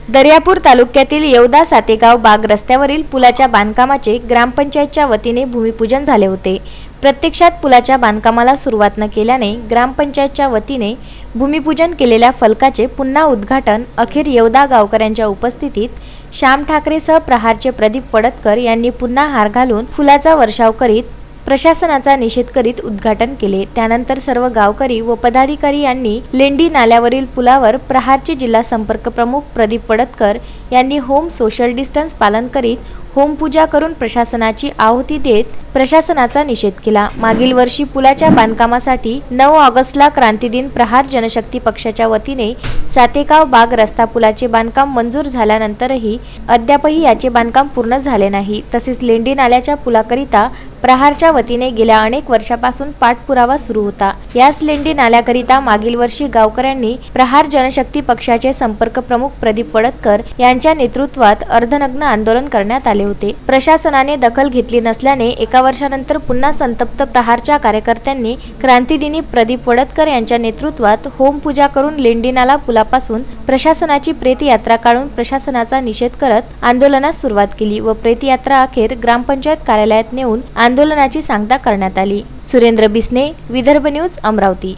दर्यापूर तालुक्यातील येवदा सातेगाव बाग रस्त्यावरील पुलाच्या बांधकामाचे ग्रामपंचायतच्या वतीने भूमिपूजन झाले होते। प्रत्यक्षात पुलाच्या बांधकामाला सुरुवात न केल्याने ग्रामपंचायतच्या वतीने भूमिपूजन केलेल्या फलकाचे पुन्हा उद्घाटन अखेर येवदा गावकऱ्यांच्या उपस्थितीत श्याम ठाकरेसह प्रहारचे प्रदीप वडतकर यांनी पुन्हा हार घालून फुलाचा वर्षाव करीत प्रशासनाचा निषेध करीत उद्घाटन केले। त्यानंतर सर्व गावकरी व पदाधिकारी यांनी लेंडी नाल्यावरील पुलावर प्रहारचे जिल्हा संपर्क प्रमुख प्रदीप वडतकर यांनी होम सोशल डिस्टन्स पालन करीत होम पूजा करून प्रशासनाची आहुती देत प्रशासनाचा निषेध केला। मागील वर्षी पुलाच्या बांधकामासाठी 9 ऑगस्टला क्रांतिदिन प्रहार जनशक्ती पक्षाच्या वतीने सातेगाव बाग रस्ता पुलाचे बांधकाम मंजूर झाल्यानंतरही अद्यापही याचे बांधकाम पूर्ण झाले नाही। तसेच लेंडी नाल्याच्या पुलाकरिता प्रहारच्या वतीने गेल्या अनेक वर्षापासून पाठपुरावा सुरू होता। याच लेंडी नाल्याकरिता मागील वर्षी गावकऱ्यांनी प्रहार जनशक्ती पक्षाचे संपर्क प्रमुख प्रदीप वडतकर यांच्या नेतृत्वात अर्धनग्न आंदोलन करण्यात आले होते। प्रशासनाने दखल घेतली नसल्याने एका वर्षानंतर पुन्हा संतप्त प्रहारच्या कार्यकर्त्यांनी क्रांतिदिनी प्रदीप वडतकर यांच्या नेतृत्वात होम पूजा करून लेंडी नाला पुलापासून प्रशासनाची प्रेतयात्रा काढून प्रशासनाचा निषेध करत आंदोलनास सुरुवात केली व प्रेतयात्रा अखेर ग्रामपंचायत कार्यालयात नेऊन आंदोलनाची सांगता करण्यात आली। सुरेंद्र बिसने, विदर्भ न्यूज, अमरावती।